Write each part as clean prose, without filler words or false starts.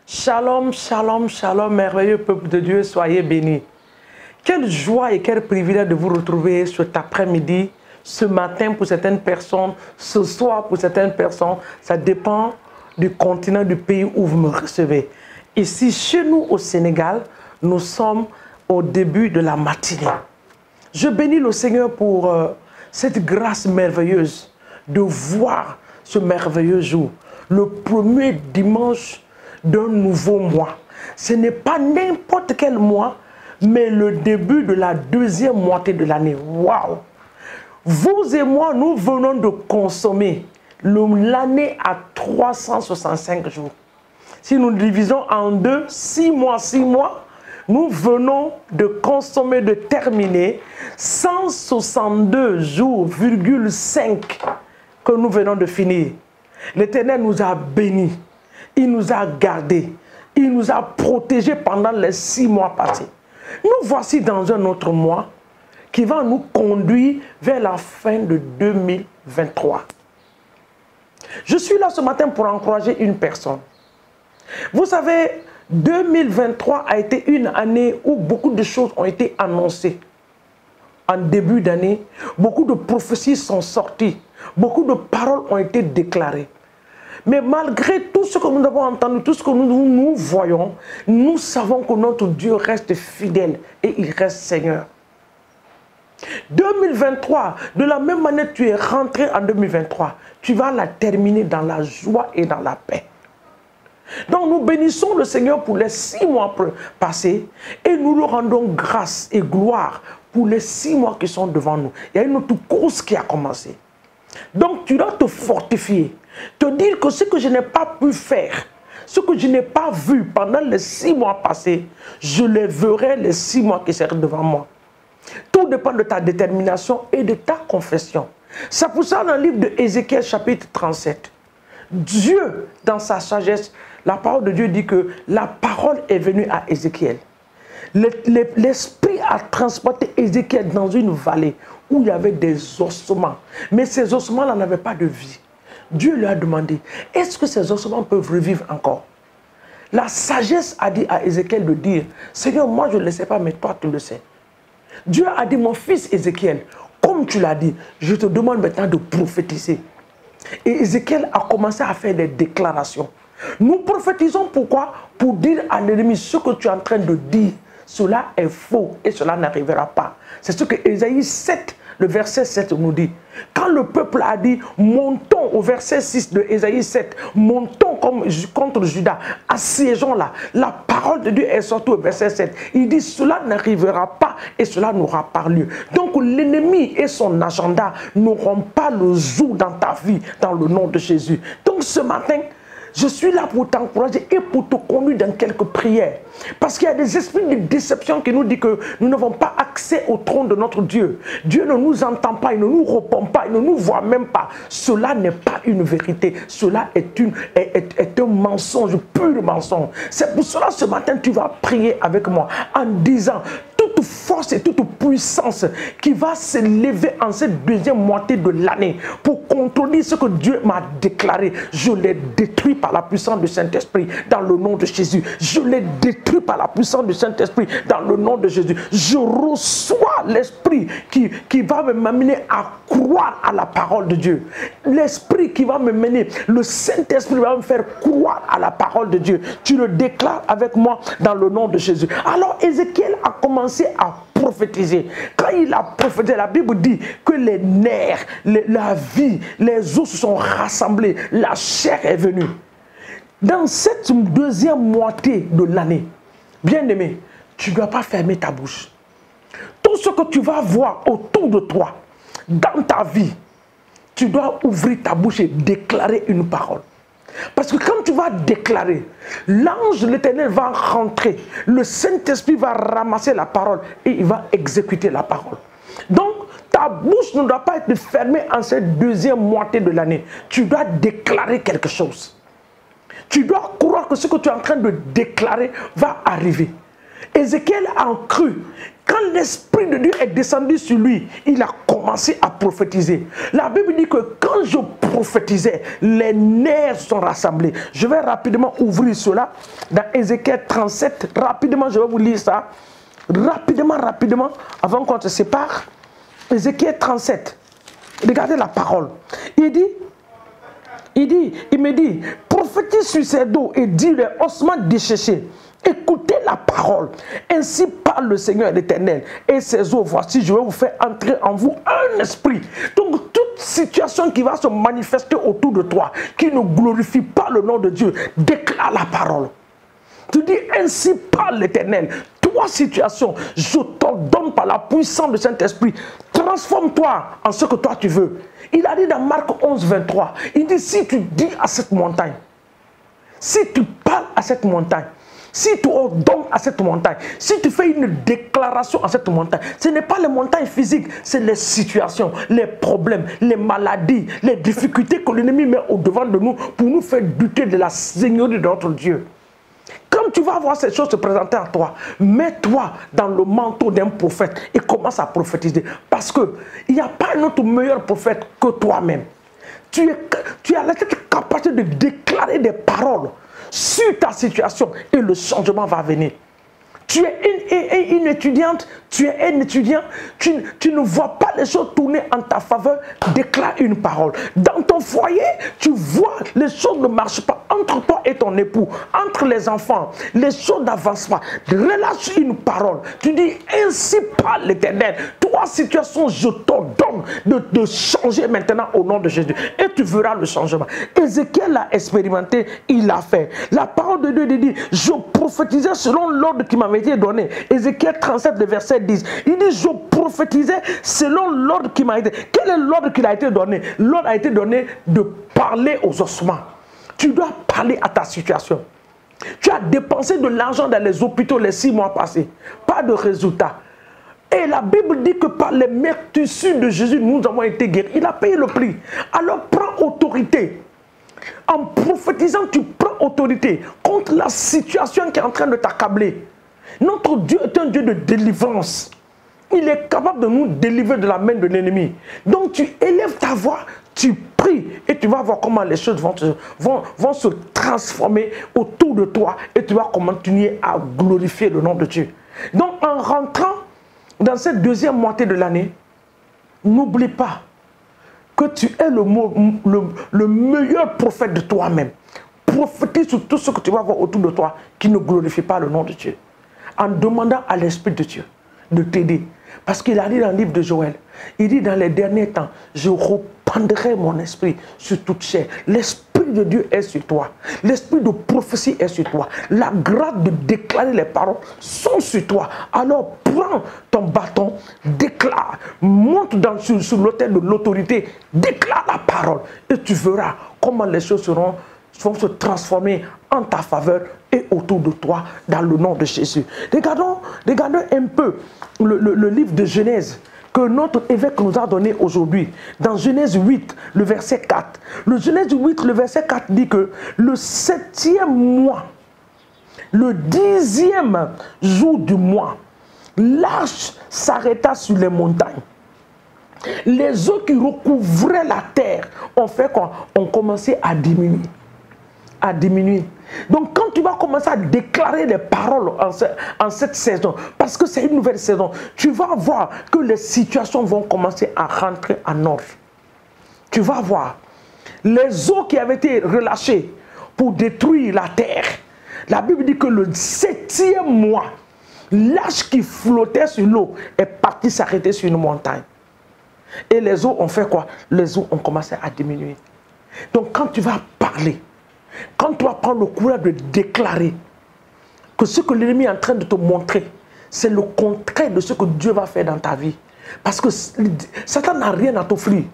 Shalom, shalom, shalom, merveilleux peuple de Dieu, soyez bénis. Quelle joie et quel privilège de vous retrouver cet après-midi, ce matin pour certaines personnes, ce soir pour certaines personnes. Ça dépend du continent, du pays où vous me recevez. Ici, chez nous au Sénégal, nous sommes au début de la matinée. Je bénis le Seigneur pour cette grâce merveilleuse de voir ce merveilleux jour, le premier dimanche d'un nouveau mois. Ce n'est pas n'importe quel mois, mais le début de la deuxième moitié de l'année. Waouh! Vous et moi, nous venons de consommer l'année à 365 jours. Si nous divisons en deux, 6 mois, nous venons de consommer, de terminer 162 jours, 5 que nous venons de finir. L'Éternel nous a bénis. Il nous a gardés. Il nous a protégés pendant les 6 mois passés. Nous voici dans un autre mois qui va nous conduire vers la fin de 2023. Je suis là ce matin pour encourager une personne. Vous savez, 2023 a été une année où beaucoup de choses ont été annoncées. En début d'année, beaucoup de prophéties sont sorties. Beaucoup de paroles ont été déclarées. Mais malgré tout ce que nous avons entendu, tout ce que nous voyons, nous savons que notre Dieu reste fidèle et il reste Seigneur. 2023, de la même manière que tu es rentré en 2023, tu vas la terminer dans la joie et dans la paix. Donc nous bénissons le Seigneur pour les 6 mois passés et nous lui rendons grâce et gloire pour les 6 mois qui sont devant nous. Il y a une autre course qui a commencé. Donc tu dois te fortifier, te dire que ce que je n'ai pas pu faire, ce que je n'ai pas vu pendant les 6 mois passés, je les verrai les 6 mois qui seront devant moi. Tout dépend de ta détermination et de ta confession. C'est pour ça dans le livre de Ézéchiel chapitre 37, Dieu dans sa sagesse, la parole de Dieu dit que la parole est venue à Ézéchiel. L'esprit a transporté Ézéchiel dans une vallée où il y avait des ossements. Mais ces ossements-là n'avaient pas de vie. Dieu lui a demandé, est-ce que ces ossements peuvent revivre encore? La sagesse a dit à Ézéchiel de dire, Seigneur, moi je ne le sais pas, mais toi tu le sais. Dieu a dit, mon fils Ézéchiel, comme tu l'as dit, je te demande maintenant de prophétiser. Et Ézéchiel a commencé à faire des déclarations. Nous prophétisons pourquoi? Pour dire à l'ennemi, ce que tu es en train de dire, cela est faux et cela n'arrivera pas. C'est ce que Ésaïe 7, le verset 7 nous dit. Quand le peuple a dit, montons au verset 6 de Ésaïe 7, montons contre Juda, assiégeons là. La parole de Dieu est sortie au verset 7. Il dit, cela n'arrivera pas et cela n'aura pas lieu. Donc l'ennemi et son agenda n'auront pas le jour dans ta vie, dans le nom de Jésus. Donc ce matin, je suis là pour t'encourager et pour te conduire dans quelques prières. Parce qu'il y a des esprits de déception qui nous disent que nous n'avons pas accès au trône de notre Dieu. Dieu ne nous entend pas, il ne nous répond pas, il ne nous voit même pas. Cela n'est pas une vérité. Cela est un mensonge, pur mensonge. C'est pour cela ce matin tu vas prier avec moi en disant, toute force et toute puissance qui va se lever en cette deuxième moitié de l'année pour contrôler ce que Dieu m'a déclaré, je les détruis par la puissance du Saint-Esprit dans le nom de Jésus. Je les détruis par la puissance du Saint-Esprit dans le nom de Jésus. Je reçois l'esprit qui va me m'amener à croire à la parole de Dieu. L'esprit qui va me mener, le Saint-Esprit va me faire croire à la parole de Dieu. Tu le déclares avec moi dans le nom de Jésus. Alors Ézéchiel a commencé à prophétiser. Quand il a prophétisé, la Bible dit que les nerfs, la vie, les os se sont rassemblés, la chair est venue. Dans cette deuxième moitié de l'année, bien-aimé, tu ne dois pas fermer ta bouche. Tout ce que tu vas voir autour de toi, dans ta vie, tu dois ouvrir ta bouche et déclarer une parole. Parce que quand tu vas déclarer, l'ange de l'Éternel va rentrer, le Saint-Esprit va ramasser la parole et il va exécuter la parole. Donc, ta bouche ne doit pas être fermée en cette deuxième moitié de l'année. Tu dois déclarer quelque chose. Tu dois croire que ce que tu es en train de déclarer va arriver. Ézéchiel a cru. Quand l'Esprit de Dieu est descendu sur lui, il a commencé à prophétiser. La Bible dit que quand je prophétisais, les nerfs sont rassemblés. Je vais rapidement ouvrir cela dans Ézéchiel 37. Rapidement, je vais vous lire ça. Rapidement, avant qu'on se sépare. Ézéchiel 37. Regardez la parole. Il me dit, prophétise sur ces dos et dis les ossements desséchés. Écoutez la parole. Ainsi parle le Seigneur l'Éternel. Et ces eaux, voici, je vais vous faire entrer en vous un esprit. Donc, toute situation qui va se manifester autour de toi, qui ne glorifie pas le nom de Dieu, déclare la parole. Tu dis, ainsi parle l'Éternel. Toi, situation, je t'ordonne par la puissance de Saint-Esprit, transforme-toi en ce que toi tu veux. Il a dit dans Marc 11, 23, il dit, si tu dis à cette montagne, si tu parles à cette montagne, si tu ordonnes à cette montagne, si tu fais une déclaration à cette montagne, ce n'est pas les montagnes physiques, c'est les situations, les problèmes, les maladies, les difficultés que l'ennemi met au-devant de nous pour nous faire douter de la seigneurie de notre Dieu. Quand tu vas voir ces choses se présenter à toi, mets-toi dans le manteau d'un prophète et commence à prophétiser. Parce qu'il n'y a pas un autre meilleur prophète que toi-même. Tu as la capacité de déclarer des paroles sur ta situation et le changement va venir. Tu es une étudiante, tu es un étudiant, tu ne vois pas les choses tourner en ta faveur, déclare une parole. Dans ton foyer, tu vois les choses ne marchent pas entre toi et ton époux, entre les enfants, les choses n'avancent pas. Relâche une parole. Tu dis, ainsi parle l'Éternel. Toi, situation, je t'ordonne de changer maintenant au nom de Jésus. Et tu verras le changement. Ézéchiel l'a expérimenté, il l'a fait. La parole de Dieu dit, je prophétisais selon l'ordre qui m'avait été donné. Ézéchiel 37, le verset 10. Il dit, je prophétisais selon l'ordre qui m'a été. Quel est l'ordre qui a été donné? L'ordre a été donné de parler aux ossements. Tu dois parler à ta situation. Tu as dépensé de l'argent dans les hôpitaux les 6 mois passés. Pas de résultat. Et la Bible dit que par les meurtrissures de Jésus, nous avons été guéris. Il a payé le prix. Alors prends autorité. En prophétisant, tu prends autorité contre la situation qui est en train de t'accabler. Notre Dieu est un Dieu de délivrance. Il est capable de nous délivrer de la main de l'ennemi. Donc tu élèves ta voix, tu pries et tu vas voir comment les choses vont se transformer autour de toi et tu vas continuer à glorifier le nom de Dieu. Donc en rentrant dans cette deuxième moitié de l'année, n'oublie pas que tu es le meilleur prophète de toi-même. Prophétise sur tout ce que tu vas voir autour de toi qui ne glorifie pas le nom de Dieu. En demandant à l'Esprit de Dieu de t'aider. Parce qu'il a dit dans le livre de Joël, il dit dans les derniers temps, je répandrai mon esprit sur toute chair. L'Esprit de Dieu est sur toi. L'Esprit de prophétie est sur toi. La grâce de déclarer les paroles sont sur toi. Alors prends ton bâton, déclare, monte sur l'autel de l'autorité, déclare la parole et tu verras comment les choses vont se transformer en ta faveur et autour de toi dans le nom de Jésus. Regardons un peu le livre de Genèse que notre évêque nous a donné aujourd'hui. Dans Genèse 8, le verset 4. Le Genèse 8, le verset 4 dit que le 7e mois, le 10e jour du mois, l'arche s'arrêta sur les montagnes. Les eaux qui recouvraient la terre ont fait quoi? Ont commencé à diminuer. À diminuer. Donc quand tu vas commencer à déclarer les paroles en cette saison, parce que c'est une nouvelle saison, tu vas voir que les situations vont commencer à rentrer en ordre. Tu vas voir les eaux qui avaient été relâchées pour détruire la terre. La Bible dit que le 7e mois, l'arche qui flottait sur l'eau est partie s'arrêter sur une montagne. Et les eaux ont fait quoi? Les eaux ont commencé à diminuer. Donc quand tu vas parler, quand tu vas prendre le courage de déclarer que ce que l'ennemi est en train de te montrer, c'est le contraire de ce que Dieu va faire dans ta vie. Parce que Satan n'a rien à t'offrir.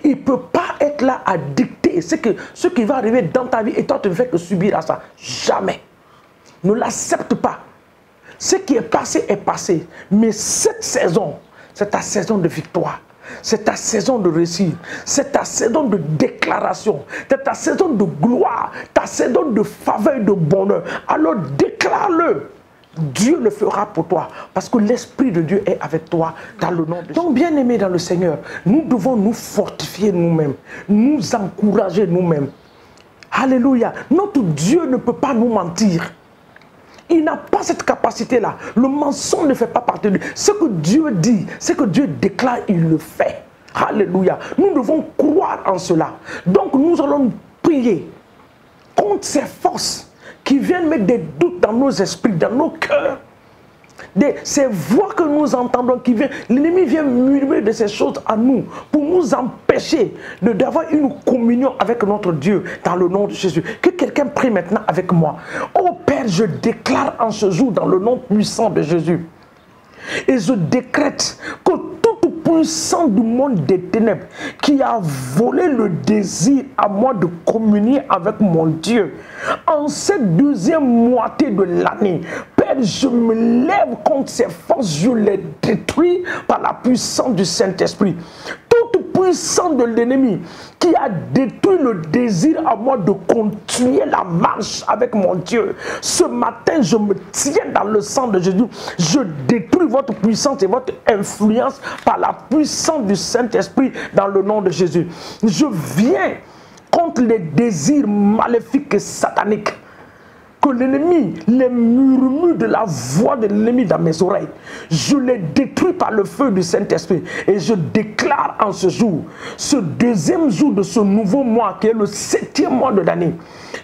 Il ne peut pas être là à dicter ce qui va arriver dans ta vie et toi tu ne fais que subir à ça. Jamais. Ne l'accepte pas. Ce qui est passé. Mais cette saison, c'est ta saison de victoire. C'est ta saison de réussite, c'est ta saison de déclaration, c'est ta saison de gloire, ta saison de faveur et de bonheur. Alors déclare-le. Dieu le fera pour toi. Parce que l'Esprit de Dieu est avec toi dans le nom de Jésus. Donc, bien aimés dans le Seigneur, nous devons nous fortifier nous-mêmes, nous encourager nous-mêmes. Alléluia. Notre Dieu ne peut pas nous mentir. Il n'a pas cette capacité-là. Le mensonge ne fait pas partie de lui. Ce que Dieu dit, ce que Dieu déclare, il le fait. Alléluia. Nous devons croire en cela. Donc nous allons prier contre ces forces qui viennent mettre des doutes dans nos esprits, dans nos cœurs. Ces voix que nous entendons qui viennent, l'ennemi vient murmurer de ces choses à nous pour nous empêcher d'avoir une communion avec notre Dieu dans le nom de Jésus. Que quelqu'un prie maintenant avec moi. Oh Père, je déclare en ce jour dans le nom puissant de Jésus. Et je décrète que toute puissance du monde des ténèbres qui a volé le désir à moi de communier avec mon Dieu en cette deuxième moitié de l'année, Père, je me lève contre ces forces, je les détruis par la puissance du Saint-Esprit. Toute puissance de l'ennemi qui a détruit le désir à moi de continuer la marche avec mon Dieu. Ce matin, je me tiens dans le sang de Jésus. Je détruis votre puissance et votre influence par la puissance du Saint-Esprit dans le nom de Jésus. Je viens contre les désirs maléfiques et sataniques. Que l'ennemi, les murmures de la voix de l'ennemi dans mes oreilles, je les détruis par le feu du Saint-Esprit. Et je déclare en ce jour, ce deuxième jour de ce nouveau mois, qui est le 7e mois de l'année,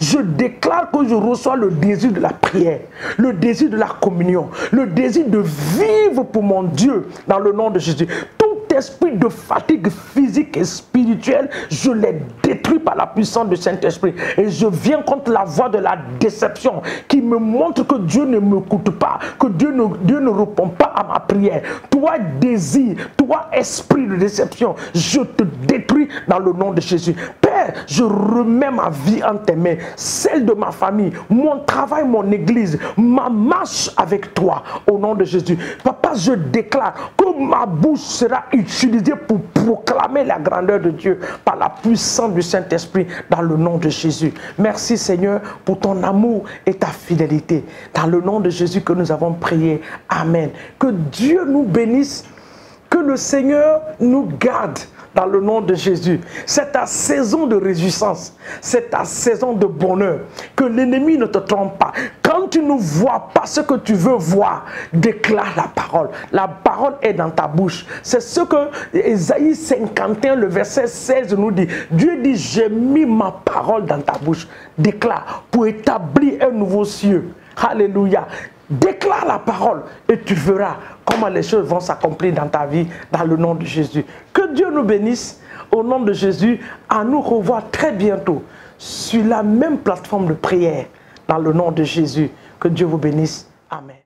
je déclare que je reçois le désir de la prière, le désir de la communion, le désir de vivre pour mon Dieu dans le nom de Jésus. Esprit de fatigue physique et spirituelle, je les détruis par la puissance du Saint-Esprit. Et je viens contre la voix de la déception qui me montre que Dieu ne m'écoute pas, que Dieu ne répond pas à ma prière. Toi, désir, toi, esprit de déception, je te détruis dans le nom de Jésus. Père, je remets ma vie en tes mains, celle de ma famille, mon travail, mon église, ma marche avec toi, au nom de Jésus. Papa, je déclare que ma bouche sera utilisée pour proclamer la grandeur de Dieu par la puissance du Saint-Esprit dans le nom de Jésus. Merci Seigneur pour ton amour et ta fidélité. Dans le nom de Jésus que nous avons prié. Amen. Que Dieu nous bénisse, que le Seigneur nous garde dans le nom de Jésus. C'est ta saison de réjouissance, c'est ta saison de bonheur. Que l'ennemi ne te trompe pas. Quand tu ne vois pas ce que tu veux voir, déclare la parole. La parole est dans ta bouche. C'est ce que Ésaïe 51, le verset 16 nous dit. Dieu dit, j'ai mis ma parole dans ta bouche. Déclare pour établir un nouveau cieux. Alléluia. Déclare la parole et tu verras comment les choses vont s'accomplir dans ta vie, dans le nom de Jésus. Que Dieu nous bénisse au nom de Jésus. À nous revoir très bientôt sur la même plateforme de prière dans le nom de Jésus. Que Dieu vous bénisse. Amen.